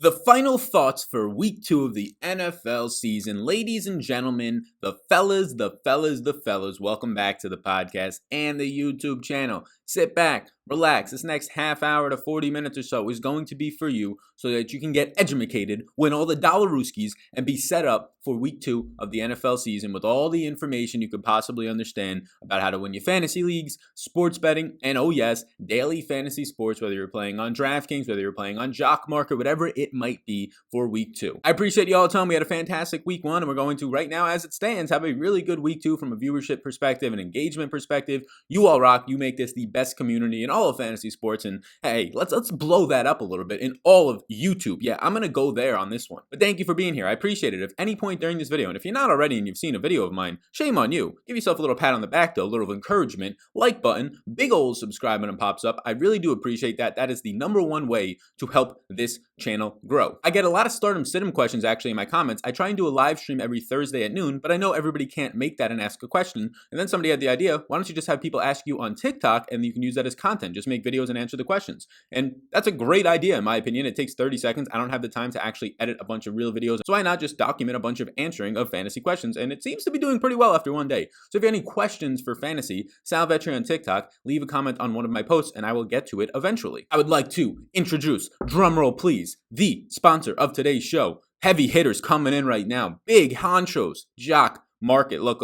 The final thoughts for week 2 of the NFL season. Ladies and gentlemen, the fellas, welcome back to the podcast and the YouTube channel. Sit back, relax. This next half hour to 40 minutes or so is going to be for you so that you can get edumacated, win all the Dollarooskies, and be set up for week 2 of the NFL season with all the information you could possibly understand about how to win your fantasy leagues, sports betting, and oh yes, daily fantasy sports, whether you're playing on DraftKings, whether you're playing on Jock Market, whatever it might be for week 2. I appreciate you all telling me we had a fantastic week 1, and we're going to, right now as it stands, have a really good week 2 from a viewership perspective and engagement perspective. You all rock. You make this the best community in all of fantasy sports, and hey, let's blow that up a little bit in all of YouTube. Yeah, I'm going to go there on this one. But thank you for being here. I appreciate it. If any point during this video, and if you're not already and you've seen a video of mine, shame on you. Give yourself a little pat on the back though, a little encouragement, like button, big old subscribe button pops up. I really do appreciate that. That is the #1 way to help this channel grow. I get a lot of stardom situm questions actually in my comments. I try and do a live stream every Thursday at noon, but I know everybody can't make that and ask a question. And then somebody had the idea, why don't you just have people ask you on TikTok and you can use that as content. Just make videos and answer the questions. And that's a great idea in my opinion. It takes 30 seconds. I don't have the time to actually edit a bunch of real videos. So why not just document a bunch of answering of fantasy questions? And it seems to be doing pretty well after one day. So if you have any questions for fantasy, Sal Vetri on TikTok, leave a comment on one of my posts and I will get to it eventually. I would like to introduce, drumroll please, the sponsor of today's show. Heavy hitters coming in right now. Big honchos. Jock Market. Look.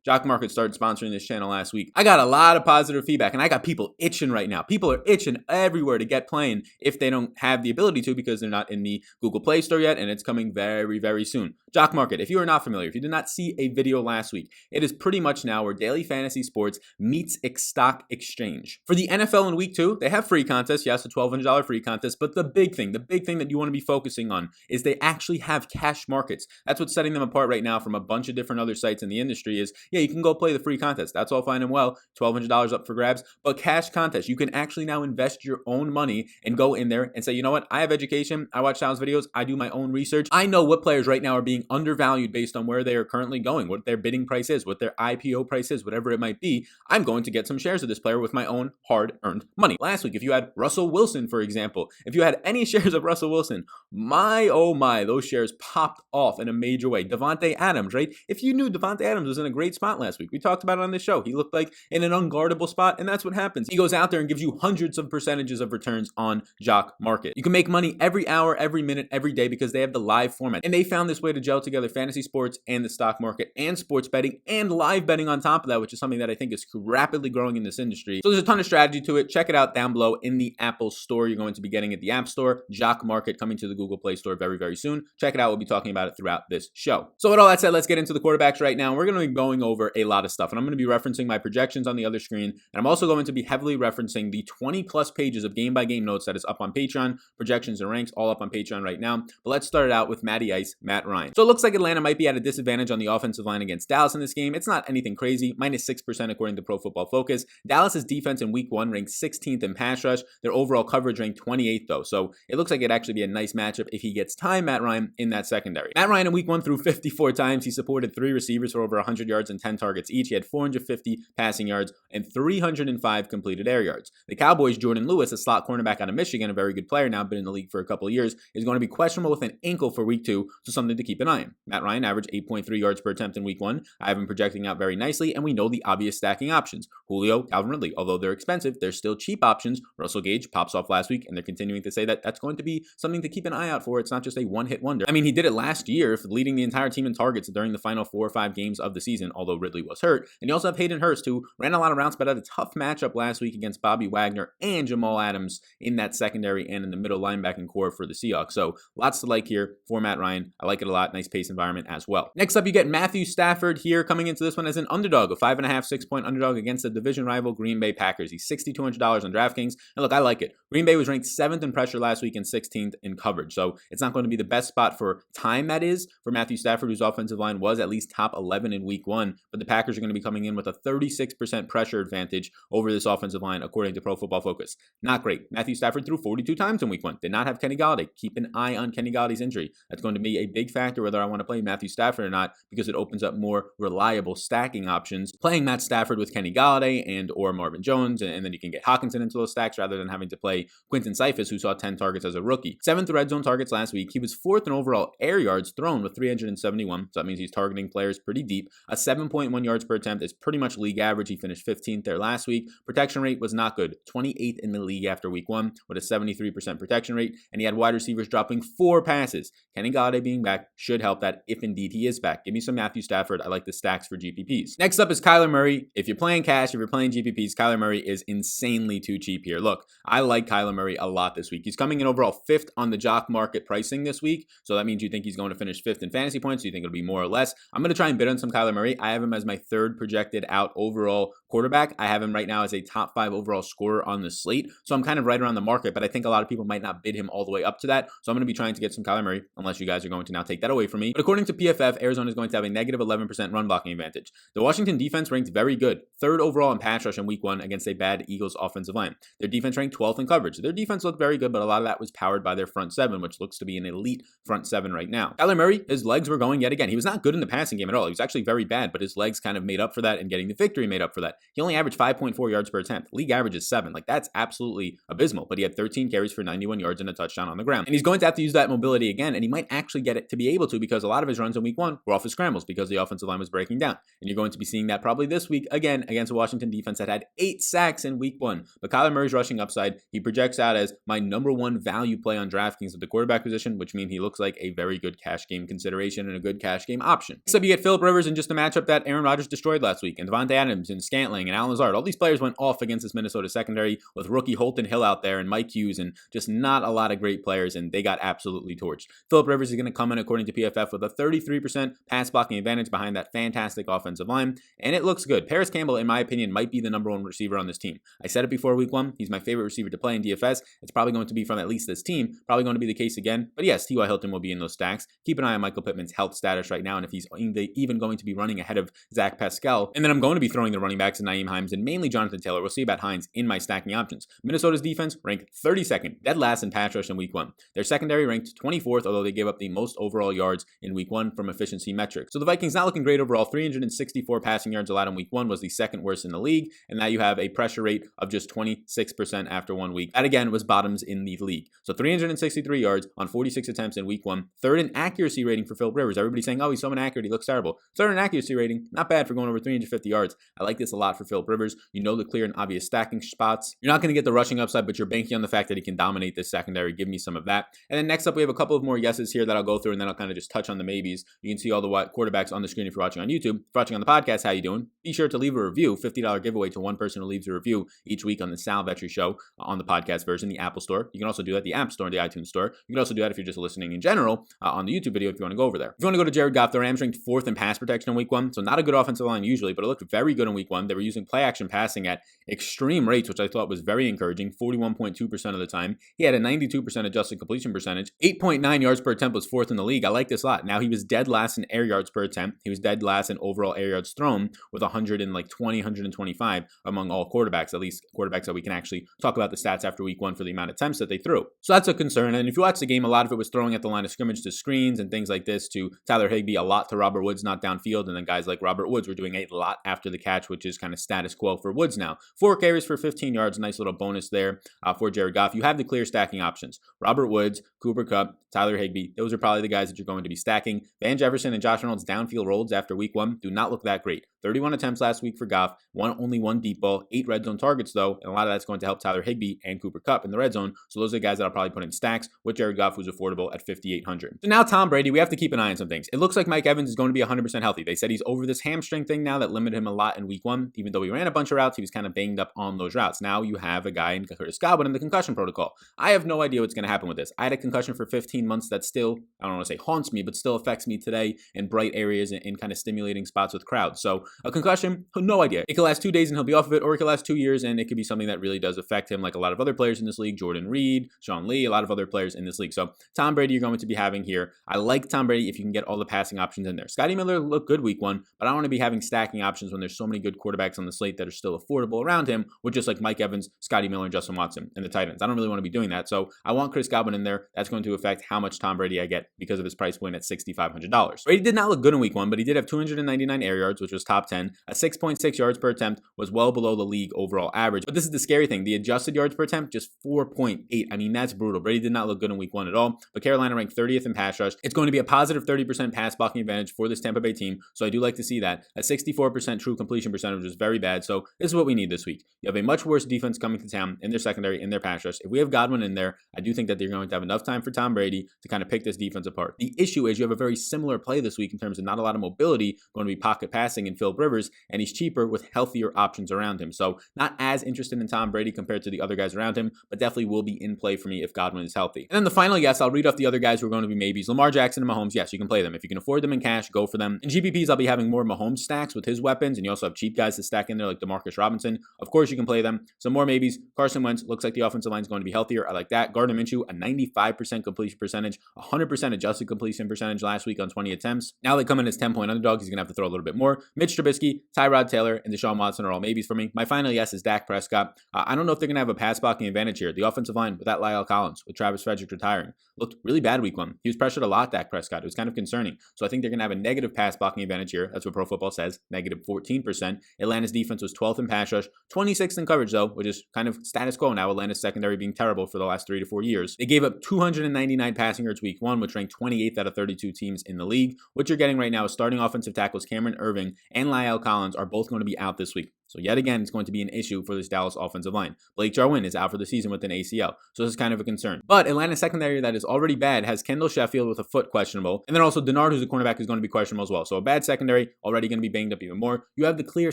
Jock Market started sponsoring this channel last week. I got a lot of positive feedback, and I got people itching right now. People are itching everywhere to get playing if they don't have the ability to because they're not in the Google Play Store yet, and it's coming very, very soon. Jock Market, if you are not familiar, if you did not see a video last week, it is pretty much now where daily fantasy sports meets stock exchange. For the NFL in week 2, they have free contests. Yes, a $1,200 free contest, but the big thing that you want to be focusing on is they actually have cash markets. That's what's setting them apart right now from a bunch of different other sites in the industry is, yeah, you can go play the free contest. That's all fine and well. $1,200 up for grabs. But cash contest, you can actually now invest your own money and go in there and say, you know what? I have education. I watch Sal's videos. I do my own research. I know what players right now are being undervalued based on where they are currently going, what their bidding price is, what their IPO price is, whatever it might be. I'm going to get some shares of this player with my own hard-earned money. Last week, if you had Russell Wilson, for example, if you had any shares of Russell Wilson, my, oh my, those shares popped off in a major way. Davante Adams, right? If you knew Davante Adams was in a great spot last week, we talked about it on this show. He looked like in an unguardable spot, and that's what happens. He goes out there and gives you hundreds of percentages of returns on Jock Market. You can make money every hour, every minute, every day because they have the live format. And they found this way to gel together fantasy sports and the stock market and sports betting and live betting on top of that, which is something that I think is rapidly growing in this industry. So there's a ton of strategy to it. Check it out down below in the Apple Store. You're going to be getting it at the App Store. Jock Market coming to the Google Play Store very, very soon. Check it out. We'll be talking about it throughout this show. So with all that said, let's get into the quarterbacks right now. We're going to be going over a lot of stuff, and I'm going to be referencing my projections on the other screen, and I'm also going to be heavily referencing the 20 plus pages of game-by-game notes that is up on Patreon, projections and ranks, all up on Patreon right now. But let's start it out with Matty Ice, Matt Ryan. So it looks like Atlanta might be at a disadvantage on the offensive line against Dallas in this game. It's not anything crazy, -6% according to Pro Football Focus. Dallas's defense in week 1 ranked 16th in pass rush. Their overall coverage ranked 28th though, so it looks like it'd actually be a nice matchup if he gets time, Matt Ryan, in that secondary. Matt Ryan in week 1 threw 54 times. He supported 3 receivers for over 100 yards and 10 targets each. He had 450 passing yards and 305 completed air yards. The Cowboys' Jordan Lewis, a slot cornerback out of Michigan, a very good player now, been in the league for a couple of years, is going to be questionable with an ankle for week 2, so something to keep an eye on. Matt Ryan averaged 8.3 yards per attempt in week 1. I have him projecting out very nicely, and we know the obvious stacking options. Julio, Calvin Ridley, although they're expensive, they're still cheap options. Russell Gage pops off last week, and they're continuing to say that that's going to be something to keep an eye out for. It's not just a one-hit wonder. I mean, he did it last year, leading the entire team in targets during the final 4 or 5 games of the season, although Ridley was hurt. And you also have Hayden Hurst, who ran a lot of routes, but had a tough matchup last week against Bobby Wagner and Jamal Adams in that secondary and in the middle linebacking core for the Seahawks. So lots to like here for Matt Ryan. I like it a lot. Nice pace environment as well. Next up, you get Matthew Stafford here coming into this one as an underdog, a 5.5, 6-point underdog against the division rival Green Bay Packers. He's $6,200 on DraftKings. And look, I like it. Green Bay was ranked 7th in pressure last week and 16th in coverage. So it's not going to be the best spot for time, that is, for Matthew Stafford, whose offensive line was at least top 11 in week 1. but the Packers are going to be coming in with a 36% pressure advantage over this offensive line, according to Pro Football Focus. Not great. Matthew Stafford threw 42 times in week 1. Did not have Kenny Golladay. Keep an eye on Kenny Galladay's injury. That's going to be a big factor whether I want to play Matthew Stafford or not, because it opens up more reliable stacking options. Playing Matt Stafford with Kenny Golladay and or Marvin Jones, and then you can get Hockenson into those stacks rather than having to play Quinton Cephas, who saw 10 targets as a rookie. 7th red zone targets last week. He was 4th in overall air yards thrown with 371, so that means he's targeting players pretty deep. A 7.1 yards per attempt is pretty much league average. He finished 15th there last week. Protection rate was not good. 28th in the league after week 1 with a 73% protection rate, and he had wide receivers dropping 4 passes. Kenny Golladay being back should help that if indeed he is back. Give me some Matthew Stafford. I like the stacks for GPPs. Next up is Kyler Murray. If you're playing cash, if you're playing GPPs, Kyler Murray is insanely too cheap here. Look, I like Kyler Murray a lot this week. He's coming in overall 5th on the jock market pricing this week, so that means you think he's going to finish 5th in fantasy points. So you think it'll be more or less. I'm going to try and bid on some Kyler Murray. I have him as my 3rd projected out overall quarterback. I have him right now as a top 5 overall scorer on the slate, so I'm kind of right around the market, but I think a lot of people might not bid him all the way up to that, so I'm going to be trying to get some Kyler Murray, unless you guys are going to now take that away from me. But according to PFF, Arizona is going to have a negative 11% run blocking advantage. The Washington defense ranked very good, 3rd overall in pass rush in week 1 against a bad Eagles offensive line. Their defense ranked 12th in coverage. Their defense looked very good, but a lot of that was powered by their front 7, which looks to be an elite front 7 right now. Kyler Murray, his legs were going yet again. He was not good in the passing game at all. He was actually very bad, but his legs kind of made up for that, and getting the victory made up for that. He only averaged 5.4 yards per attempt. League average is 7. Like, that's absolutely abysmal, but he had 13 carries for 91 yards and a touchdown on the ground. And he's going to have to use that mobility again, and he might actually get it to be able to, because a lot of his runs in week 1 were off his scrambles because the offensive line was breaking down. And you're going to be seeing that probably this week again against a Washington defense that had 8 sacks in week 1. But Kyler Murray's rushing upside, he projects out as my number 1 value play on DraftKings at the quarterback position, which means he looks like a very good cash game consideration and a good cash game option. So you get Philip Rivers in just a matchup that Aaron Rodgers destroyed last week, and Devontae Adams and Scantling and Alan Lazard. All these players went off against this Minnesota secondary with rookie Holton Hill out there and Mike Hughes, and just not a lot of great players, and they got absolutely torched. Philip Rivers is going to come in, according to PFF, with a 33% pass blocking advantage behind that fantastic offensive line, and it looks good. Paris Campbell, in my opinion, might be the number 1 receiver on this team. I said it before week 1. He's my favorite receiver to play in DFS. It's probably going to be from at least this team. Probably going to be the case again. But yes, T.Y. Hilton will be in those stacks. Keep an eye on Michael Pittman's health status right now, and if he's even going to be running ahead of Zach Pascal. And then I'm going to be throwing the running backs in Nyheim Hines and mainly Jonathan Taylor. We'll see about Hines in my stacking options. Minnesota's defense ranked 32nd, dead last in pass rush in week 1. Their secondary ranked 24th, although they gave up the most overall yards in week 1 from efficiency metrics. So the Vikings not looking great overall. 364 passing yards allowed in week 1 was the 2nd worst in the league, and now you have a pressure rate of just 26% after 1 week. That again was bottoms in the league. So 363 yards on 46 attempts in week 1. 3rd in accuracy rating for Philip Rivers. Everybody's saying, oh, he's so inaccurate, he looks terrible. 3rd in accuracy rating, not bad for going over 350 yards. I like this a lot for Philip Rivers. You know the clear and obvious stacking spots. You're not going to get the rushing upside, but you're banking on the fact that he can dominate this secondary. Give me some of that. And then next up, we have a couple of more yeses here that I'll go through, and then I'll kind of just touch on the maybes. You can see all the quarterbacks on the screen if you're watching on YouTube. If you're watching on the podcast, how you doing? Be sure to leave a review. $50 giveaway to one person who leaves a review each week on the Sal Vetri Show on the podcast version, the Apple Store. You can also do that, the App Store and the iTunes Store. You can also do that if you're just listening in general on the YouTube video if you want to go over there. If you want to go to Jared Goff, the Rams ranked 4th in pass protection in week 1, so not a good offensive line usually, but it looked very good in week 1. They were using play action passing at extreme rates, which I thought was very encouraging, 41.2% of the time. He had a 92% adjusted completion percentage. 8.9 yards per attempt was 4th in the league. I like this a lot. Now, he was dead last in air yards per attempt. He was dead last in overall air yards thrown with 125 among all quarterbacks, at least quarterbacks that we can actually talk about the stats after week 1 for the amount of attempts that they threw. So that's a concern. And if you watch the game, a lot of it was throwing at the line of scrimmage to screens and things like this, to Tyler Higbee, a lot to Robert Woods, not downfield. And then guys like Robert Woods were doing a lot after the catch, which is kind of status quo for Woods now. 4 carries for 15 yards, nice little bonus there for Jared Goff. You have the clear stacking options. Robert Woods, Cooper Kupp, Tyler Higbee, those are probably the guys that you're going to be stacking. Van Jefferson and Josh Reynolds downfield rolls after week 1 do not look that great. 31 attempts last week for Goff, only one deep ball, 8 red zone targets though, and a lot of that's going to help Tyler Higbee and Cooper Kupp in the red zone. So those are the guys that I'll probably put in stacks with Jared Goff, who's affordable at $5,800. So now Tom Brady, we have to keep an eye on some things. It looks like Mike Evans is going to be 100% healthy. They said he's over this hamstring thing now that limited him a lot in week 1. Even though he ran a bunch of routes, he was kind of banged up on those routes. Now you have a guy in Curtis Godwin in the concussion protocol. I have no idea what's going to happen with this. I had a concussion for 15 months that still, I don't want to say haunts me, but still affects me today in bright areas and in kind of stimulating spots with crowds. So A concussion, no idea. It could last 2 days and he'll be off of it, or it could last 2 years and it could be something that really does affect him, like a lot of other players in this league, Jordan Reed, Sean Lee, a lot of other players in this league. So Tom Brady you're going to be having here. I like Tom Brady if you can get all the passing options in there. Scotty Miller looked good week 1, but I don't want to be having stacking options when there's so many good quarterbacks on the slate that are still affordable around him, with just like Mike Evans, Scotty Miller, and Justin Watson and the tight ends. I don't really want to be doing that. So I want Chris Godwin in there. That's going to affect how much Tom Brady I get because of his price point at $6,500. Brady did not look good in week 1, but he did have 299 air yards, which was top 10. A 6.6 yards per attempt was well below the league overall average. But this is the scary thing. The adjusted yards per attempt, just 4.8. I mean, that's brutal. Brady did not look good in week 1 at all, but Carolina ranked 30th in pass rush. It's going to be a positive 30% pass blocking advantage for this Tampa Bay team, so I do like to see that. A 64% true completion percentage is very bad, so this is what we need this week. You have a much worse defense coming to town in their secondary, in their pass rush. If we have Godwin in there, I do think that they're going to have enough time for Tom Brady to kind of pick this defense apart. The issue is you have a very similar play this week in terms of not a lot of mobility, going to be pocket passing in Philip Rivers, and he's cheaper with healthier options around him. So not as interested in Tom Brady compared to the other guys around him, but definitely will be in play for me if Godwin is healthy. And then the final yes, I'll read off the other guys who are going to be maybes. Lamar Jackson and Mahomes, yes, you can play them. If you can afford them in cash, go for them. In GPPs, I'll be having more Mahomes stacks with his weapons, and you also have cheap guys to stack in there like Demarcus Robinson. Of course, you can play them. Some more maybes. Carson Wentz looks like the offensive line is going to be healthier. I like that. Gardner Minshew, a 95% completion percentage, 100% adjusted completion percentage last week on 20 attempts. Now they come in as 10-point underdogs. He's going to have to throw a little bit more. Mitch Trubisky, Tyrod Taylor, and Deshaun Watson are all maybes for me. My final yes is Dak Prescott. I don't know if they're going to have a pass blocking advantage here. The offensive line without Lyle Collins, with Travis Frederick retiring, looked really bad week 1. He was pressured a lot, Dak Prescott. It was kind of concerning. So I think they're going to have a negative pass blocking advantage here. That's what Pro Football says, negative 14%. Atlanta's defense was 12th in pass rush, 26th in coverage though, which is kind of status quo now. Atlanta's secondary being terrible for the last 3 to 4 years. They gave up 299 passing yards week 1, which ranked 28th out of 32 teams in the league. What you're getting right now is starting offensive tackles Cameron Irving and Lyle Collins are both going to be out this week. So yet again, it's going to be an issue for this Dallas offensive line. Blake Jarwin is out for the season with an ACL, so this is kind of a concern. But Atlanta's secondary that is already bad has Kendall Sheffield with a foot questionable, and then also Denard, who's a cornerback, is going to be questionable as well. So a bad secondary, already going to be banged up even more. You have the clear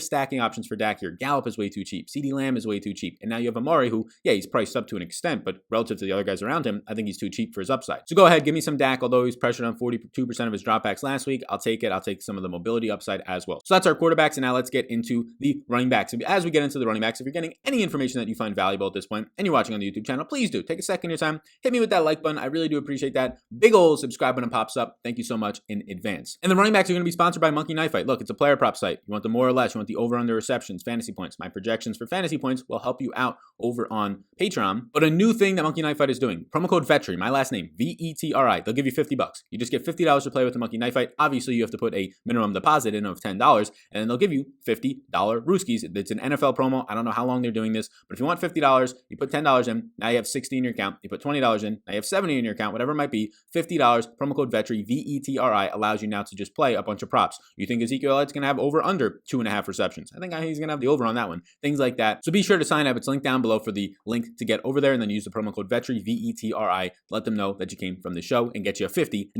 stacking options for Dak here. Gallup is way too cheap. CeeDee Lamb is way too cheap. And now you have Amari, who, yeah, he's priced up to an extent, but relative to the other guys around him, I think he's too cheap for his upside. So go ahead, give me some Dak, although he's pressured on 42% of his dropbacks last week. I'll take it. I'll take some of the mobility upside as well. So that's our quarterbacks, and now let's get into the running backs. As we get into the running backs, if you're getting any information that you find valuable at this point and you're watching on the YouTube channel, please do take a second of your time, hit me with that like button. I really do appreciate that. Big old subscribe button pops up. Thank you so much in advance. And the running backs are going to be sponsored by Monkey Knife Fight. Look, it's a player prop site. You want the more or less, you want the over under receptions, fantasy points. My projections for fantasy points will help you out over on Patreon. But a new thing that Monkey Knife Fight is doing, promo code VETRI, my last name, VETRI, they'll give you $50. You just get $50 to play with the Monkey Knife Fight. Obviously, you have to put a minimum deposit in of $10, and then they'll give you $50 Rooskies. It's an NFL promo. I don't know how long they're doing this, but if you want $50, you put $10 in, now you have $60 in your account. You put $20 in, now you have $70 in your account, whatever it might be. $50, promo code VETRI, VETRI, allows you now to just play a bunch of props. You think Ezekiel Elliott's going to have over under 2.5 receptions? I think he's going to have the over on that one. Things like that. So be sure to sign up. It's linked down below for the link to get over there, and then use the promo code VETRI, VETRI. Let them know that you came from the show and get you a $50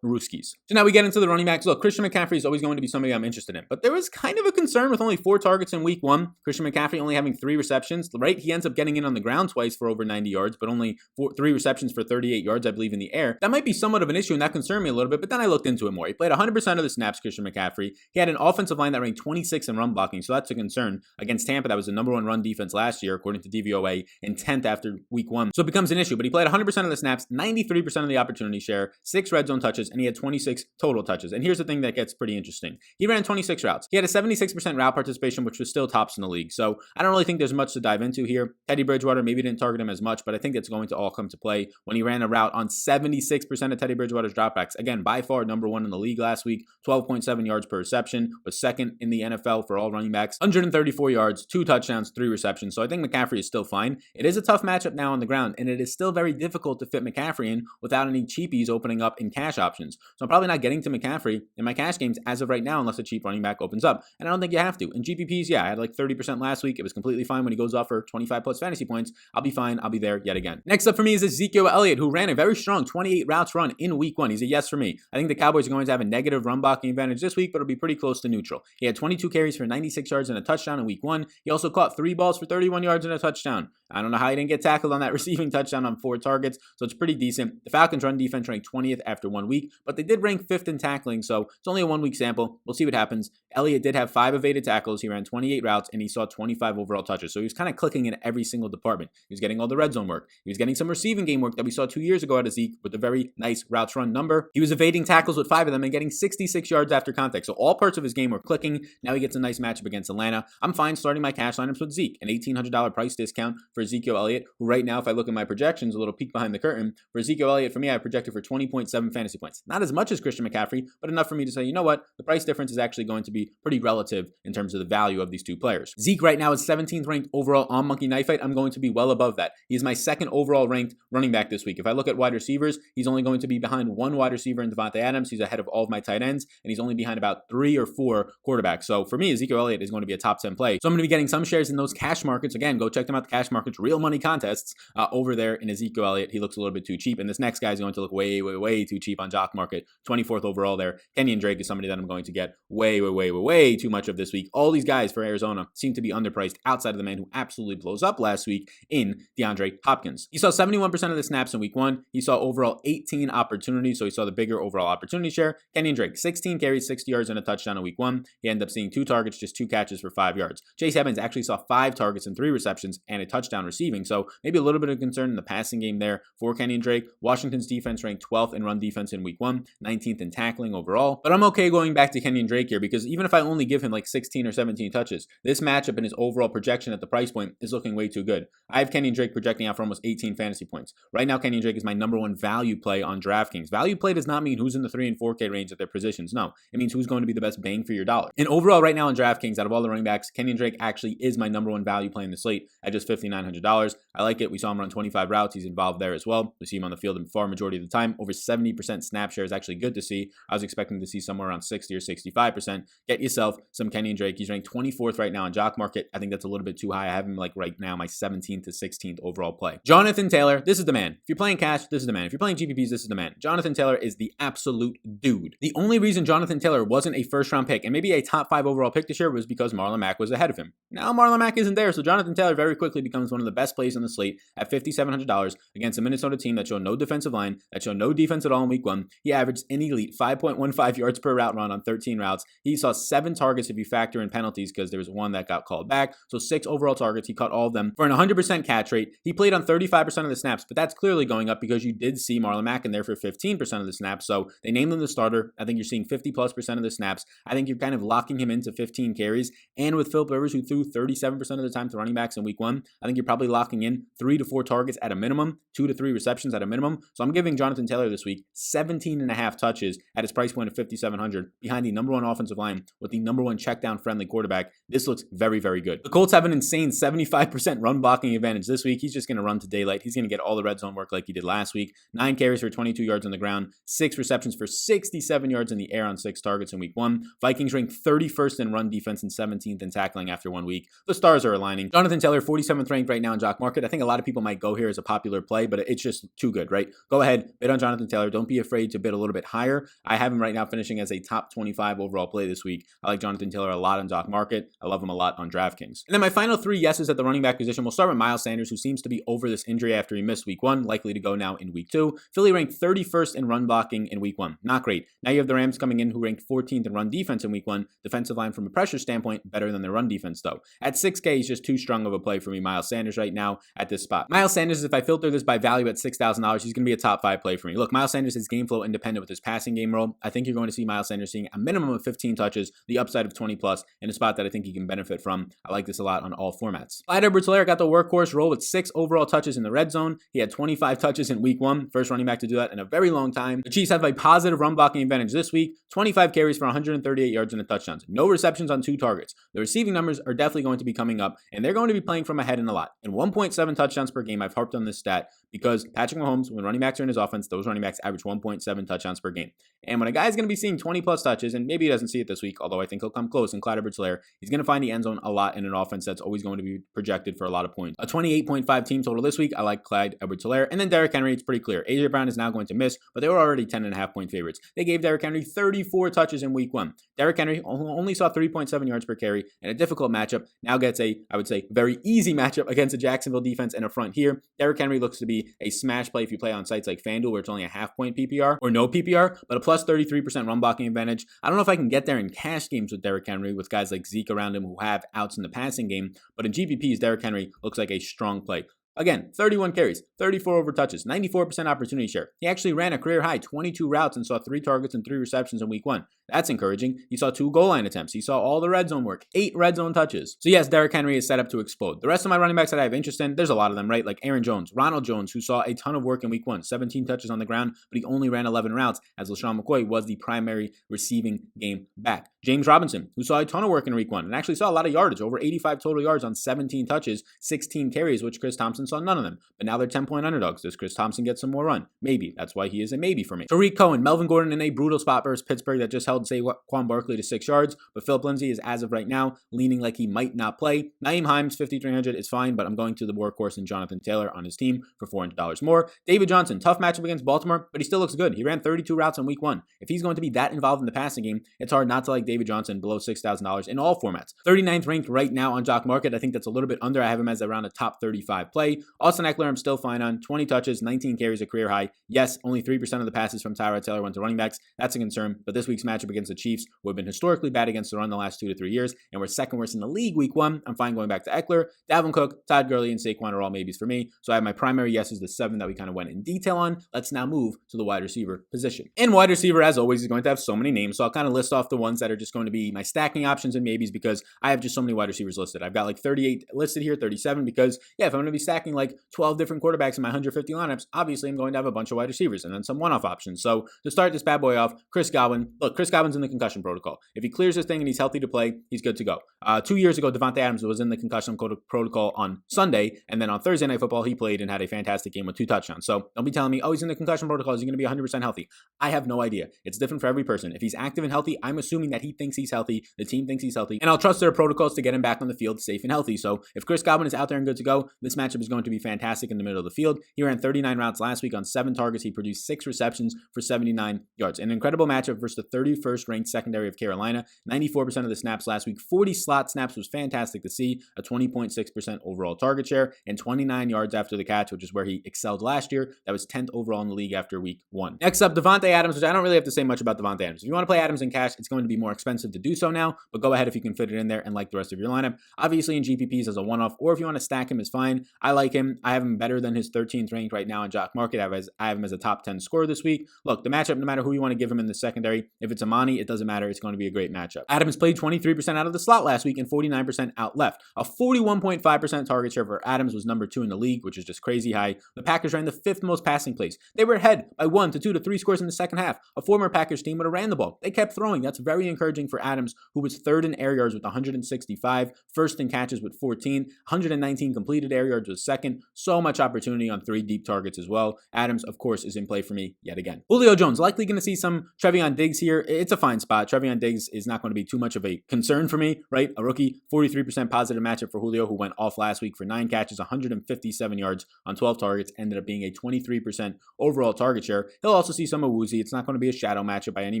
Rooskies. So now we get into the running backs. Look, Christian McCaffrey is always going to be somebody I'm interested in, but there was kind of a concern with only 4 targets in week 1. Christian McCaffrey only having 3 receptions, right? He ends up getting in on the ground twice for over 90 yards, but only 3 receptions for 38 yards, I believe, in the air. That might be somewhat of an issue, and that concerned me a little bit, but then I looked into it more. He played 100% of the snaps, Christian McCaffrey. He had an offensive line that ranked 26 in run blocking, so that's a concern. Against Tampa, that was the #1 run defense last year, according to DVOA, and 10th after week 1. So it becomes an issue, but he played 100% of the snaps, 93% of the opportunity share, 6 red zone touches, and he had 26 total touches. And here's the thing that gets pretty interesting. He ran 26 routes. He had a 76% route participation, which was still tops in the league. So I don't really think there's much to dive into here. Teddy Bridgewater maybe didn't target him as much, but I think it's going to all come to play when he ran a route on 76% of Teddy Bridgewater's dropbacks. Again, by far #1 in the league last week, 12.7 yards per reception, was second in the NFL for all running backs, 134 yards, 2 touchdowns, 3 receptions. So I think McCaffrey is still fine. It is a tough matchup now on the ground, and it is still very difficult to fit McCaffrey in without any cheapies opening up in cash options. So I'm probably not getting to McCaffrey in my cash games as of right now unless a cheap running back opens up. And I don't think you have to. In GPPs, yeah, I had like 30% last week. It was completely fine when he goes off for 25 plus fantasy points. I'll be fine. I'll be there yet again. Next up for me is Ezekiel Elliott, who ran a very strong 28 routes run in week 1. He's a yes for me. I think the Cowboys are going to have a negative run blocking advantage this week, but it'll be pretty close to neutral. He had 22 carries for 96 yards and a touchdown in week 1. He also caught 3 balls for 31 yards and a touchdown. I don't know how he didn't get tackled on that receiving touchdown on 4 targets, so it's pretty decent. The Falcons' run defense ranked 20th after 1 week, but they did rank 5th in tackling, so it's only a 1-week sample. We'll see what happens. Elliott did have 5 evaded tackles. He ran 28 routes, and he saw 25 overall touches, so he was kind of clicking in every single department. He was getting all the red zone work. He was getting some receiving game work that we saw 2 years ago out of Zeke with a very nice routes run number. He was evading tackles with 5 of them and getting 66 yards after contact, so all parts of his game were clicking. Now he gets a nice matchup against Atlanta. I'm fine starting my cash lineups with Zeke, an $1,800 price discount for Ezekiel Elliott, who right now, if I look at my projections, a little peek behind the curtain, for Ezekiel Elliott, for me, I projected for 20.7 fantasy points. Not as much as Christian McCaffrey, but enough for me to say, you know what, the price difference is actually going to be pretty relative in terms of the value of these 2 players. Zeke right now is 17th ranked overall on Monkey Knife Fight. I'm going to be well above that. He's my 2nd overall ranked running back this week. If I look at wide receivers, he's only going to be behind 1 wide receiver in Devontae Adams. He's ahead of all of my tight ends, and he's only behind about 3 or 4 quarterbacks. So for me, Ezekiel Elliott is going to be a top 10 play. So I'm going to be getting some shares in those cash markets. Again, go check them out, the cash markets, real money contests over there in Ezekiel Elliott. He looks a little bit too cheap, and this next guy is going to look way, way, way too cheap on Jock Market. 24th overall there. Kenyon Drake is somebody that I'm going to get way, way, way, way, way too much of this week. All these guys for Arizona seem to be underpriced outside of the man who absolutely blows up last week in DeAndre Hopkins. He saw 71% of the snaps in week 1. He saw overall 18 opportunities, so he saw the bigger overall opportunity share. Kenyon Drake, 16 carries, 60 yards, and a touchdown in week 1. He ended up seeing 2 targets, just 2 catches for 5 yards. Chase Edmonds actually saw 5 targets and 3 receptions and a touchdown receiving, so maybe a little bit of concern in the passing game there for Kenyon Drake. Washington's defense ranked 12th in run defense in week 1, 19th in tackling overall, but I'm okay going back to Kenyon Drake here because even if I only give him like 16 or 17 touches, this matchup and his overall projection at the price point is looking way too good. I have Kenyon Drake projecting out for almost 18 fantasy points. Right now, Kenyon Drake is my number 1 value play on DraftKings. Value play does not mean who's in the 3 and 4K range at their positions. No, it means who's going to be the best bang for your dollar. And overall, right now on DraftKings, out of all the running backs, Kenyon Drake actually is my number 1 value play in the slate at just $5,900. I like it. We saw him run 25 routes. He's involved there as well. We see him on the field in far majority of the time. Over 70% snap share is actually good to see. I was expecting to see somewhere around 60 or 65%. Get yourself some Kenyon Drake. He's ranked 24th right now on Jock Market. I think that's a little bit too high. I have him like right now my 17th to 16th overall play. Jonathan Taylor, this is the man. If you're playing cash, this is the man. If you're playing GPPs, this is the man. Jonathan Taylor is the absolute dude. The only reason Jonathan Taylor wasn't a first-round pick and maybe a top 5 overall pick this year was because Marlon Mack was ahead of him. Now Marlon Mack isn't there, so Jonathan Taylor very quickly becomes one of the best plays on the slate at $5,700 against a Minnesota team that showed no defensive line, that showed no defense at all in week 1. He averaged an elite 5.15 yards per route run on 13 routes. He saw 7 targets if you factor in penalties because there was 1 that got called back. So 6 overall targets. He caught all of them for an 100% catch rate. He played on 35% of the snaps, but that's clearly going up because you did see Marlon Mack in there for 15% of the snaps. So they named him the starter. I think you're seeing 50+% of the snaps. I think you're kind of locking him into 15 carries. And with Philip Rivers, who threw 37% of the time to running backs in week 1, I think you're probably locking in 3 to 4 targets at a minimum, 2 to 3 receptions at a minimum. So I'm giving Jonathan Taylor this week 17.5 touches at his price point of $5,700 behind the number 1 offensive line with the number 1 check down friendly quarterback. This looks very, very good. The Colts have an insane 75% run blocking advantage this week. He's just going to run to daylight. He's going to get all the red zone work like he did last week. 9 carries for 22 yards on the ground, 6 receptions for 67 yards in the air on 6 targets in week 1. Vikings ranked 31st in run defense and 17th in tackling after 1 week. The stars are aligning. Jonathan Taylor, 47th ranked right now in Jock Market. I think a lot of people might go here as a popular play, but it's just too good, right? Go ahead, bid on Jonathan Taylor. Don't be afraid to bid a little bit higher. I have him right now finishing as a top 25 overall play this week. I like Jonathan Taylor a lot on Jock Market. I love him a lot on DraftKings. And then my final 3 yeses at the running back position. We'll start with Miles Sanders, who seems to be over this injury after he missed week 1, likely to go now in week 2. Philly ranked 31st in run blocking in week 1. Not great. Now you have the Rams coming in who ranked 14th in run defense in week 1. Defensive line from a pressure standpoint, better than their run defense though. At 6K, he's just too strong of a play for me, Miles Sanders, right now at this spot. Miles Sanders, if I filter this by value at $6,000, he's going to be a top 5 play for me. Look, Miles Sanders is game flow independent with his passing game role. I think you're going to see Miles Sanders seeing a minimum of 15 touches, the upside of 20 plus, in a spot that I think he can benefit from. I like this a lot on all formats. Clyde Edwards-Helaire got the workhorse role with 6 overall touches in the red zone. He had 25 touches in week 1, first running back to do that in a very long time. The Chiefs have a positive run blocking advantage this week, 25 carries for 138 yards and a touchdown. No receptions on 2 targets. The receiving numbers are definitely going to be coming up, and they're going to be playing from ahead in a lot. And 1.7 touchdowns per game, I've harped on this stat, because Patrick Mahomes, when running backs are in his offense, those running backs average 1.7 touchdowns per game. And when a guy's going to be seeing 20 plus touches, and maybe he doesn't see it this week, although I think he'll come close in Clyde Edwards-Helaire, he's going to find the end zone a lot in an offense that's always going to be projected for a lot of points. A 28.5 team total this week, I like Clyde Edwards-Helaire. And then Derrick Henry, it's pretty clear. A.J. Brown is now going to miss, but they were already 10.5 point favorites. They gave Derrick Henry 34 touches in week 1. Derrick Henry only saw 3.7 yards per carry in a difficult matchup. Now gets a, I would say, very easy matchup against a Jacksonville defense and a front here. Derrick Henry looks to be a smash play if you play on sites like FanDuel, where it's only a half-point PPR or no PPR, but a plus 33% run blocking advantage. I don't know if I can get there in cash games with Derrick Henry with guys like Zeke around him who have outs in the passing game, but in GPPs, Derrick Henry looks like a strong play. Again, 31 carries, 34 over touches, 94% opportunity share. He actually ran a career high 22 routes and saw 3 targets and 3 receptions in week 1. That's encouraging. He saw 2 goal line attempts. He saw all the red zone work, 8 red zone touches. So yes, Derrick Henry is set up to explode. The rest of my running backs that I have interest in, there's a lot of them, right? Like Aaron Jones, Ronald Jones, who saw a ton of work in week 1, 17 touches on the ground, but he only ran 11 routes as LaShawn McCoy was the primary receiving game back. James Robinson, who saw a ton of work in week 1 and actually saw a lot of yardage, over 85 total yards on 17 touches, 16 carries, which Chris Thompson saw none of them. But now they're 10-point underdogs. Does Chris Thompson get some more run? Maybe. That's why he is a maybe for me. Tariq Cohen, Melvin Gordon in a brutal spot versus Pittsburgh that just held Saquon Barkley to 6 yards, but Philip Lindsay is, as of right now, leaning like he might not play. Nyheim Hines, 5,300 is fine, but I'm going to the workhorse and Jonathan Taylor on his team for $400 more. David Johnson, tough matchup against Baltimore, but he still looks good. He ran 32 routes in week 1. If he's going to be that involved in the passing game, it's hard not to like David Johnson below $6,000 in all formats. 39th ranked right now on Jock Market. I think that's a little bit under. I have him as around a top 35 play. Austin Eckler, I'm still fine on. 20 touches, 19 carries, a career high. Yes, only 3% of the passes from Tyrod Taylor went to running backs. That's a concern, but this week's matchup against the Chiefs, who have been historically bad against the run the last 2 to 3 years, and we're second worst in the league week 1. I'm fine going back to Eckler. Dalvin Cook, Todd Gurley, and Saquon are all maybes for me. So I have my primary yeses, the 7 that we kind of went in detail on. Let's now move to the wide receiver position. And wide receiver, as always, is going to have so many names, so I'll kind of list off the ones that are just going to be my stacking options and maybes because I have just so many wide receivers listed. I've got like 38 listed here, 37, because if I'm going to be stacking like 12 different quarterbacks in my 150 lineups, obviously I'm going to have a bunch of wide receivers and then some one-off options. So to start this bad boy off, Chris Godwin. Look, Chris Godwin's in the concussion protocol. If he clears this thing and he's healthy to play, he's good to go. 2 years ago, Davante Adams was in the concussion protocol on Sunday, and then on Thursday Night Football, he played and had a fantastic game with 2 touchdowns. So don't be telling me, oh, he's in the concussion protocol. Is he going to be 100% healthy? I have no idea. It's different for every person. If he's active and healthy, I'm assuming that he thinks he's healthy, the team thinks he's healthy, and I'll trust their protocols to get him back on the field safe and healthy. So if Chris Godwin is out there and good to go, this matchup is going to be fantastic in the middle of the field. He ran 39 routes last week on 7 targets. He produced 6 receptions for 79 yards. An incredible matchup versus the 31st ranked secondary of Carolina. 94% of the snaps last week. 40 slot snaps was fantastic to see. A 20.6% overall target share and 29 yards after the catch, which is where he excelled last year. That was 10th overall in the league after week 1. Next up, Davante Adams, which I don't really have to say much about Davante Adams. If you want to play Adams in cash, it's going to be more expensive to do so now, but go ahead if you can fit it in there and like the rest of your lineup. Obviously in GPPs as a one-off, or if you want to stack him is fine. I like him. I have him better than his 13th ranked right now in Jock Market. I have him as a top 10 scorer this week. Look, the matchup, no matter who you want to give him in the secondary, if it's Amani, it doesn't matter. It's going to be a great matchup. Adams played 23% out of the slot last week and 49% out left. A 41.5% target share for Adams was number 2 in the league, which is just crazy high. The Packers ran the 5th most passing plays. They were ahead by 1 to 2 to 3 scores in the second half. A former Packers team would have ran the ball. They kept throwing. That's very encouraging for Adams, who was 3rd in air yards with 165, 1st in catches with 14, 119 completed air yards with 2nd. So much opportunity on 3 deep targets as well. Adams, of course, is in play for me yet again. Julio Jones, likely going to see some Trevion Diggs here. It's a fine spot. Trevion Diggs is not going to be too much of a concern for me, right? A rookie, 43% positive matchup for Julio, who went off last week for 9 catches, 157 yards on 12 targets, ended up being a 23% overall target share. He'll also see some of Woozy. It's not going to be a shadow matchup by any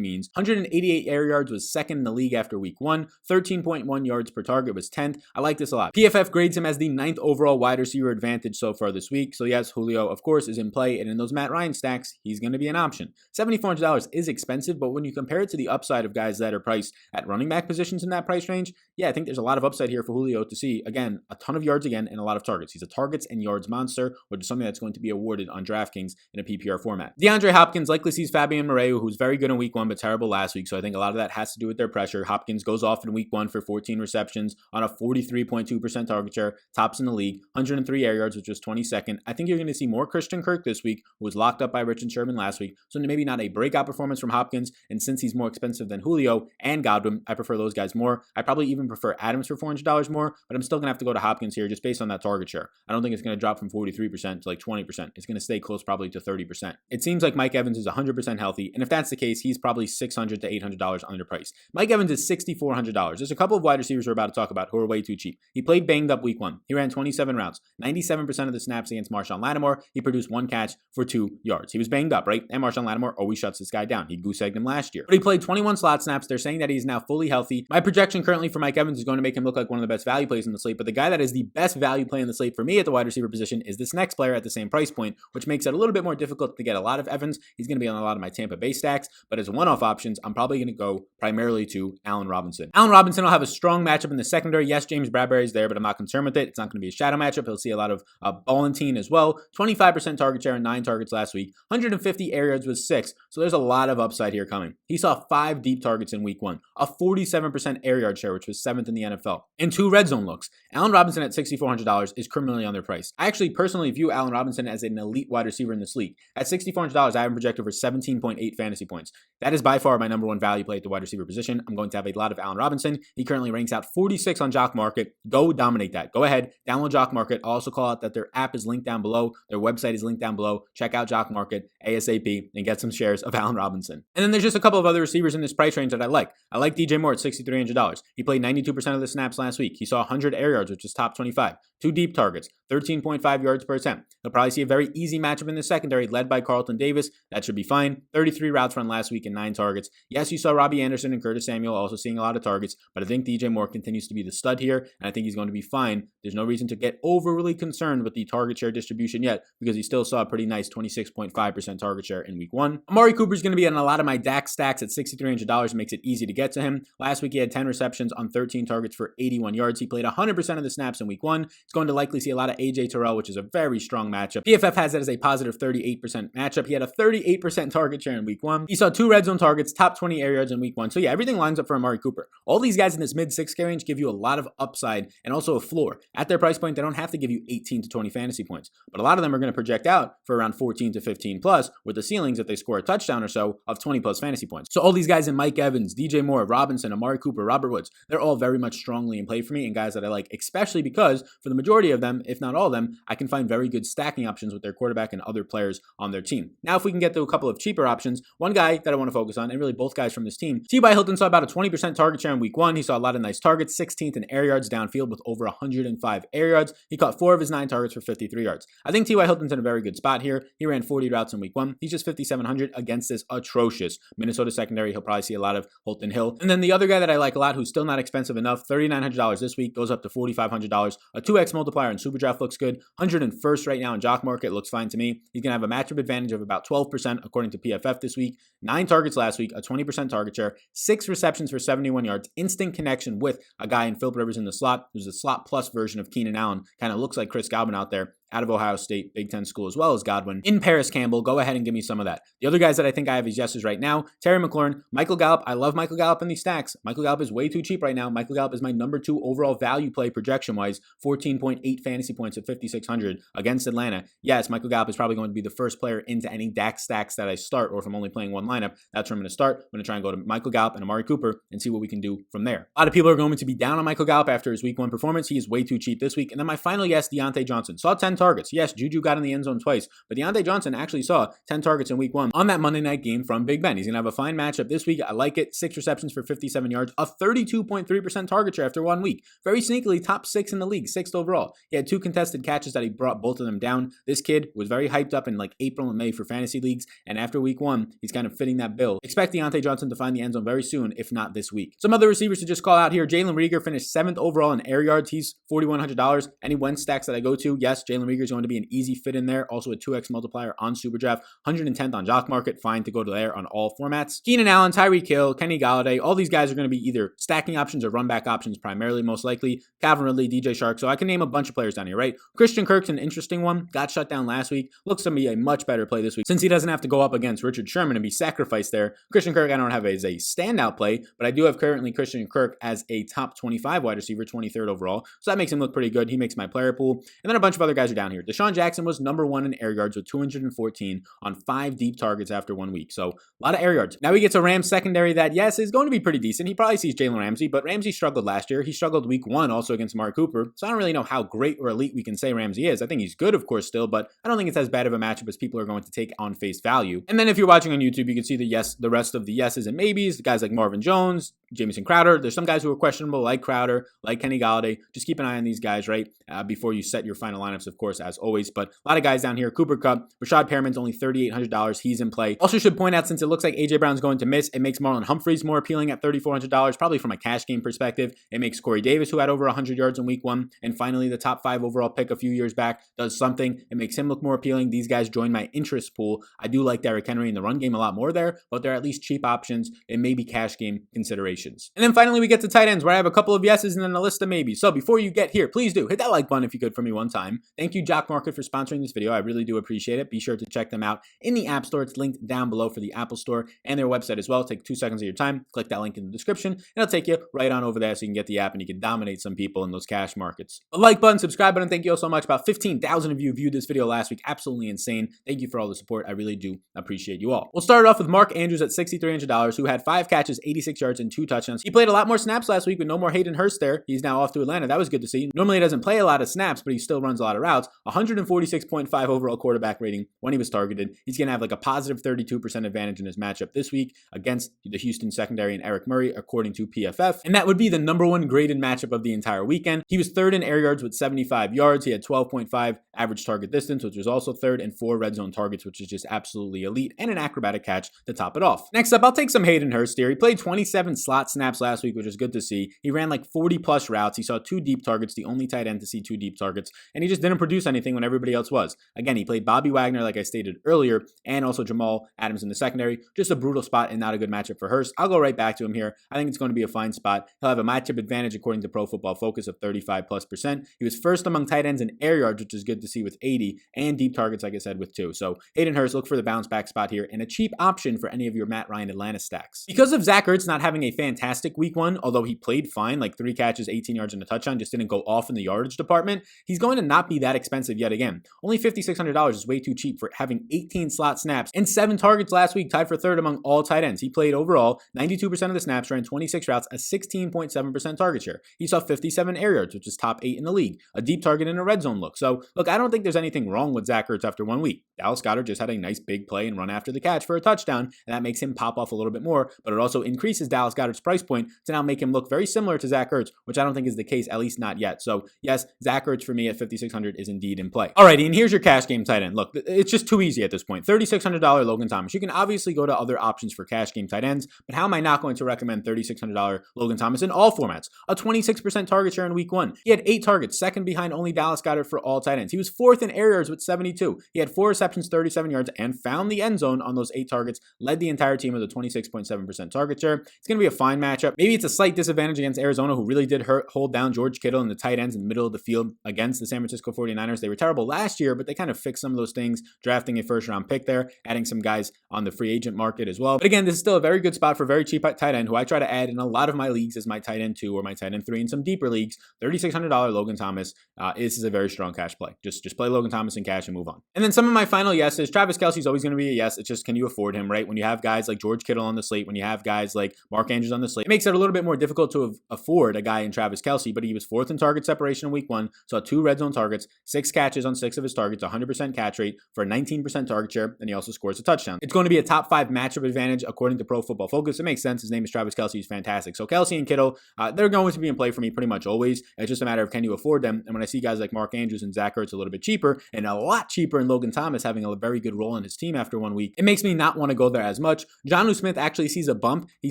means. 188 air yards was 2nd in the league after week 1. 13.1 yards per target was 10th. I like this a lot. PFF grades him as the 9th overall wide receiver advantage so far this week. So yes, Julio, of course, is in play, and in those Matt Ryan stacks, he's going to be an option. $7,400 is expensive, but when you compare it to the upside of guys that are priced at running back positions in that price range, yeah, I think there's a lot of upside here for Julio to see, again, a ton of yards again and a lot of targets. He's a targets and yards monster, which is something that's going to be awarded on DraftKings in a PPR format. DeAndre Hopkins likely sees Fabian Moreau, who's very good in week 1, but terrible last week. So I think a lot of that has to do with their pressure. Hopkins goes off in week 1 for 14 receptions on a 43.2% target share, tops in the league, 103 air yards, which was 22nd. I think you're going to see more Christian Kirk this week, who was locked up by Richard Sherman last week. So maybe not a breakout performance from Hopkins. And since he's more expensive than Julio and Godwin, I prefer those guys more. I probably even prefer Adams for $400 more, but I'm still going to have to go to Hopkins here just based on that target share. I don't think it's going to drop from 43% to like 20%. It's going to stay close probably to 30%. It seems like Mike Evans is 100% healthy, and if that's the case, he's probably $600 to $800 underpriced. Mike Evans is $6,400. There's a couple of wide receivers we're about to talk about who are way too cheap. He played banged up week 1. He ran 27 routes, 97% of the snaps against Marshawn Lattimore. He produced 1 catch for 2 yards. He was banged up, right? And Marshawn Lattimore always shuts this guy down. He goose-egged him last year. But he played 21 slot snaps. They're saying that he's now fully healthy. My projection currently for Mike Evans is going to make him look like one of the best value plays in the slate, but the guy that is the best value play in the slate for me at the wide receiver position is this next player at the same price point, which makes it a little bit more difficult to get a lot of Evans. He's going to be on a lot of my Tampa Bay stacks, but as one-off options, I'm probably going to go primarily to Allen Robinson. Allen Robinson will have a strong matchup in the secondary. Yes, James Bradbury's there, but I'm not concerned with it. It's not going to be a shadow matchup. He'll see a lot of Ballentine as well. 25% target share and 9 targets last week. 150 air yards with 6, so there's a lot of upside here coming. He saw 5 deep targets in week 1, a 47% air yard share, which was 7th in the NFL, and 2 red zone looks. Allen Robinson at $6,400 is criminally underpriced. I actually personally view Allen Robinson as an elite wide receiver in this league. At $6,400, I have him projected for 17.8 fantasy points. That is by far my number 1 value play at the wide receiver position. I'm going to have a lot of Allen Robinson. He currently ranks out 46 on Jock Market. Go dominate that. Go ahead, download Jock Market. I'll also call out that their app is linked down below. Their website is linked down below. Check out Jock Market ASAP and get some shares of Allen Robinson. And then there's just a couple of other receivers in this price range that I like. I like DJ Moore at $6,300. He played 92% of the snaps last week. He saw 100 air yards, which is top 25. 2 deep targets, 13.5 yards per attempt. He'll probably see a very easy matchup in the secondary led by Carlton Davis. That should be fine. 33 routes run last week and 9 targets. Yes, you saw Robbie Anderson and Curtis Samuel also seeing a lot of targets, but I think DJ Moore continues to be the stud here, and I think he's going to be fine. There's no reason to get overly concerned with the target share distribution yet because he still saw a pretty nice 26.5% target share in week 1. Amari Cooper is going to be on a lot of my DAX stacks at $6,300. Makes it easy to get to him. Last week he had 10 receptions on 13 targets for 81 yards. He played 100% of the snaps in week 1. He's going to likely see a lot of AJ Terrell, which is a very strong matchup. PFF has that as a positive 38% matchup. He had a 38% target share in week 1. He saw 2 red zone targets, top 20 air yards in week 1. So yeah, everything lines up for Amari Cooper. All these guys in this mid 6K range give you a lot of upside and also a floor. At their price point, they don't have to give you 18 to 20 fantasy points, but a lot of them are going to project out for around 14 to 15 plus with the ceilings if they score a touchdown or so of 20 plus fantasy points. So all these guys in Mike Evans, DJ Moore, Robinson, Amari Cooper, Robert Woods, they're all very much strongly in play for me and guys that I like, especially because for the majority of them, if not all of them, I can find very good stacking options with their quarterback and other players on their team. Now, if we can get to a couple of cheaper options, one guy that I want to focus on, and really both guys from this team, T.Y. Hilton saw about a 20% target share in week 1. He saw a lot of nice targets, 16th in air yards downfield with over 105 air yards. He caught 4 of his 9 targets for 53 yards. I think T.Y. Hilton's in a very good spot here. He ran 40 routes in week 1. He's just 5,700 against this atrocious Minnesota secondary. He'll probably see a lot of Holton Hill. And then the other guy that I like a lot, who's still not expensive enough, $3,900 this week, goes up to $4,500. A 2x multiplier in Superdraft looks good. 101st right now in Jock Market looks fine to me. He's going to have a matchup advantage of about 12% according to PFF this week. 9 targets last week, a 20% target share, 6 receptions for 71 yards, instant connection with a guy in Philip Rivers in the slot, who's a slot plus version of Keenan Allen. Kind of looks like Chris Godwin out there. Out of Ohio State, Big Ten school as well as Godwin. In Paris Campbell, go ahead and give me some of that. The other guys that I think I have as yeses right now, Terry McLaurin, Michael Gallup. I love Michael Gallup in these stacks. Michael Gallup is way too cheap right now. Michael Gallup is my number 2 overall value play projection-wise, 14.8 fantasy points at 5,600 against Atlanta. Yes, Michael Gallup is probably going to be the first player into any DAX stacks that I start, or if I'm only playing one lineup, that's where I'm going to start. I'm going to try and go to Michael Gallup and Amari Cooper and see what we can do from there. A lot of people are going to be down on Michael Gallup after his week 1 performance. He is way too cheap this week. And then my final yes, Deontay Johnson. Saw 10 targets. Yes, Juju got in the end zone twice, but Deontay Johnson actually saw 10 targets in week 1 on that Monday night game from Big Ben. He's going to have a fine matchup this week. I like it. 6 receptions for 57 yards, a 32.3% target share after 1 week. Very sneakily, top 6 in the league, 6th overall. He had 2 contested catches that he brought both of them down. This kid was very hyped up in like April and May for fantasy leagues, and after week 1, he's kind of fitting that bill. Expect Deontay Johnson to find the end zone very soon, if not this week. Some other receivers to just call out here. Jalen Reagor finished 7th overall in air yards. He's $4,100. Any Wentz stacks that I go to, yes, Jalen Jalen Reagor is going to be an easy fit in there. Also a 2x multiplier on Superdraft, 110th on Jock Market, fine to go to there on all formats. Keenan Allen, Tyreek Hill, Kenny Golladay, all these guys are going to be either stacking options or run back options primarily, most likely. Calvin Ridley, DJ Shark, so I can name a bunch of players down here, right? Christian Kirk's an interesting one. Got shut down last week. Looks to be a much better play this week since he doesn't have to go up against Richard Sherman and be sacrificed there. Christian Kirk I don't have as a standout play, but I do have currently Christian Kirk as a top 25 wide receiver, 23rd overall. So that makes him look pretty good. He makes my player pool. And then a bunch of other guys are down here. Deshaun Jackson was number 1 in air yards with 214 on 5 deep targets after 1 week. So a lot of air yards. Now we get to Rams secondary that, yes, is going to be pretty decent. He probably sees Jalen Ramsey, but Ramsey struggled last year. He struggled week 1 also against Mark Cooper. So I don't really know how great or elite we can say Ramsey is. I think he's good, of course, still, but I don't think it's as bad of a matchup as people are going to take on face value. And then if you're watching on YouTube, you can see the rest of the yeses and maybes, the guys like Marvin Jones, Jamison Crowder. There's some guys who are questionable, like Crowder, like Kenny Golladay. Just keep an eye on these guys, right? Before you set your final lineups, of course, as always. But a lot of guys down here. Cooper Kupp, Rashad Perriman's only $3,800. He's in play. Also should point out, since it looks like AJ Brown's going to miss, it makes Marlon Humphreys more appealing at $3,400, probably from a cash game perspective. It makes Corey Davis, who had over 100 yards in week 1, and finally the top 5 overall pick a few years back, does something. It makes him look more appealing. These guys join my interest pool. I do like Derrick Henry in the run game a lot more there, but they're at least cheap options and maybe cash game considerations. And then finally we get to tight ends, where I have a couple of yeses and then a list of maybes. So before you get here, please do hit that like button if you could for me one time. Thank you, Jock Market, for sponsoring this video. I really do appreciate it. Be sure to check them out in the App Store. It's linked down below for the Apple Store and their website as well. Take 2 seconds of your time, click that link in the description, and it'll take you right on over there so you can get the app and you can dominate some people in those cash markets. A like button, subscribe button, thank you all so much. About 15,000 of you viewed this video last week. Absolutely insane. Thank you for all the support. I really do appreciate you all. We'll start off with Mark Andrews at $6,300, who had 5 catches, 86 yards, and 2 touchdowns. He played a lot more snaps last week with no more Hayden Hurst there. He's now off to Atlanta. That was good to see. Normally he doesn't play a lot of snaps, but he still runs a lot of routes. 146.5 overall quarterback rating when he was targeted. He's going to have like a positive 32% advantage in his matchup this week against the Houston secondary and Eric Murray, according to PFF. And that would be the number 1 graded matchup of the entire weekend. He was 3rd in air yards with 75 yards. He had 12.5 average target distance, which was also 3rd, and 4 red zone targets, which is just absolutely elite, and an acrobatic catch to top it off. Next up, I'll take some Hayden Hurst here. He played 27 slot snaps last week, which is good to see. He ran like 40 plus routes. He saw 2 deep targets, the only tight end to see 2 deep targets, and he just didn't produce anything when everybody else was. Again, he played Bobby Wagner, like I stated earlier, and also Jamal Adams in the secondary. Just a brutal spot and not a good matchup for Hurst. I'll go right back to him here. I think it's going to be a fine spot. He'll have a matchup advantage according to Pro Football Focus of 35+%. He was first among tight ends in air yards, which is good to see, with 80, and deep targets, like I said, with 2. So Hayden Hurst, look for the bounce back spot here and a cheap option for any of your Matt Ryan Atlanta stacks. Because of Zach Ertz not having a fantastic week 1, although he played fine, like 3 catches, 18 yards and a touchdown, just didn't go off in the yardage department, he's going to not be that expensive yet again. Only $5,600 is way too cheap for having 18 slot snaps and 7 targets last week, tied for 3rd among all tight ends. He played overall 92% of the snaps, ran 26 routes, a 16.7% target share. He saw 57 air yards, which is top 8 in the league, a deep target and a red zone look. So look, I don't think there's anything wrong with Zach Ertz after 1 week. Dallas Goedert just had a nice big play and run after the catch for a touchdown, and that makes him pop off a little bit more, but it also increases Dallas Goedert's price point to now make him look very similar to Zach Ertz, which I don't think is the case, at least not yet. So yes, Zach Ertz for me at $5,600 is indeed in play. Alrighty, and here's your cash game tight end. Look, it's just too easy at this point. $3,600 Logan Thomas. You can obviously go to other options for cash game tight ends, but how am I not going to recommend $3,600 Logan Thomas in all formats? A 26% target share in week 1. He had 8 targets, second behind only Dallas Goedert for all tight ends. He was 4th in air yards with 72. He had 4 receptions, 37 yards, and found the end zone on those 8 targets, led the entire team with a 26.7% target share. It's going to be a fine matchup. Maybe it's a slight disadvantage against Arizona, who really did hold down George Kittle and the tight ends in the middle of the field against the San Francisco 49ers. They were terrible last year, but they kind of fixed some of those things, drafting a first-round pick there, adding some guys on the free agent market as well. But again, this is still a very good spot for very cheap tight end, who I try to add in a lot of my leagues as my tight end 2 or my tight end 3 in some deeper leagues. $3,600 Logan Thomas. This is a very strong cash play. Just play Logan Thomas in cash and move on. And then some of my final yeses. Travis Kelce's always going to be a yes. It's just, can you afford him, right? When you have guys like George Kittle on the slate, when you have guys like Mark Andrews on the slate, it makes it a little bit more difficult to afford a guy in Travis Kelce, but he was 4th in target separation in week 1, saw 2 red zone targets, 6 catches on 6 of his targets, 100% catch rate for a 19% target share, and he also scores a touchdown. It's going to be a top 5 matchup advantage according to Pro Football Focus. It makes sense. His name is Travis Kelce. He's fantastic. So Kelce and Kittle, they're going to be in play for me pretty much always. It's just a matter of, can you afford them? And when I see guys like Mark Andrews and Zach Ertz a little bit cheaper, and a lot cheaper, and Logan Thomas having a very good role in his team after 1 week, it makes me not want to go there as much. Jonnu Smith actually sees a bump. He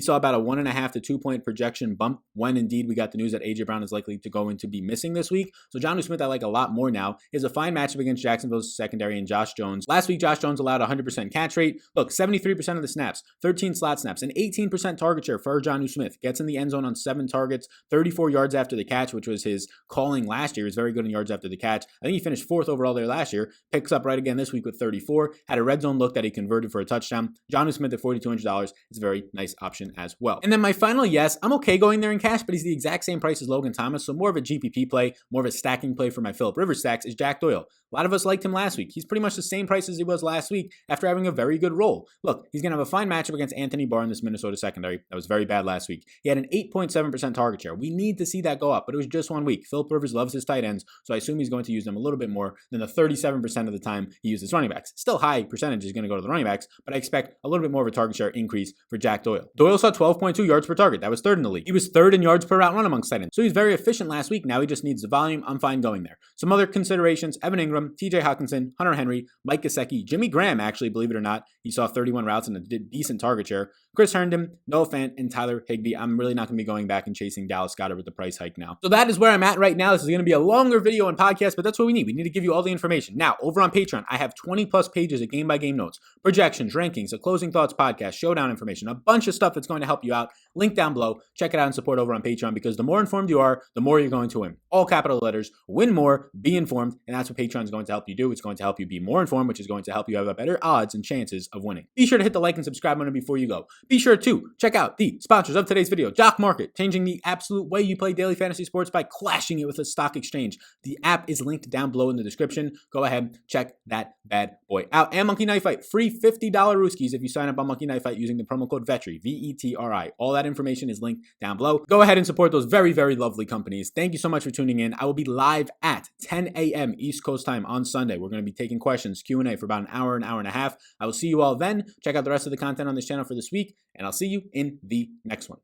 saw about a 1.5 to 2 point projection bump when indeed we got the news that AJ Brown is likely to be missing this week. So Jonnu Smith I like a lot more now. now. He has a fine matchup against Jacksonville's secondary and Josh Jones. Last week, Josh Jones allowed 100% catch rate. Look, 73% of the snaps, 13 slot snaps, and 18% target share for Jonnu Smith. Gets in the end zone on 7 targets, 34 yards after the catch, which was his calling last year. He was very good in yards after the catch. I think he finished 4th overall there last year. Picks up right again this week with 34. Had a red zone look that he converted for a touchdown. Jonnu Smith at $4,200 is a very nice option as well. And then my final yes, I'm okay going there in cash, but he's the exact same price as Logan Thomas, so more of a GPP play, more of a stacking play for my Philip Rivers stacks is Jack Doyle. A lot of us liked him last week. He's pretty much the same price as he was last week after having a very good role. Look, he's going to have a fine matchup against Anthony Barr in this Minnesota secondary. That was very bad last week. He had an 8.7% target share. We need to see that go up, but it was just 1 week. Philip Rivers loves his tight ends, so I assume he's going to use them a little bit more than the 37% of the time he uses running backs. Still high percentage is going to go to the running backs, but I expect a little bit more of a target share increase for Jack Doyle. Doyle saw 12.2 yards per target. That was 3rd in the league. He was 3rd in yards per route run amongst tight ends, so he's very efficient last week. Now he just needs the volume. I'm fine going there. Some other considerations: Evan Ingram, TJ Hockenson, Hunter Henry, Mike Gesicki, Jimmy Graham, actually, believe it or not, he saw 31 routes and a decent target share. Chris Herndon, Noah Fant, and Tyler Higbee. I'm really not going to be going back and chasing Dallas Goedert with the price hike now. So that is where I'm at right now. This is going to be a longer video and podcast, but that's what we need. We need to give you all the information. Now, over on Patreon, I have 20 plus pages of game-by-game notes, projections, rankings, a closing thoughts podcast, showdown information, a bunch of stuff that's going to help you out. Link down below. Check it out and support over on Patreon, because the more informed you are, the more you're going to win. All capital letters. Win more, be informed, and that's what Patreon is going to help you do. It's going to help you be more informed, which is going to help you have a better odds and chances of winning. Be sure to hit the like and subscribe button before you go. Be sure to check out the sponsors of today's video, Jock Market, changing the absolute way you play daily fantasy sports by clashing it with a stock exchange. The app is linked down below in the description. Go ahead, check that bad boy out. And Monkey Knife Fight, free $50 Rooskies if you sign up on Monkey Knife Fight using the promo code VETRI, VETRI. All that information is linked down below. Go ahead and support those very, very lovely companies. Thank you so much for tuning in. I will be live at 10 a.m. East Coast time on Sunday. We're going to be taking questions, Q&A for about an hour and a half. I will see you all then. Check out the rest of the content on this channel for this week, and I'll see you in the next one.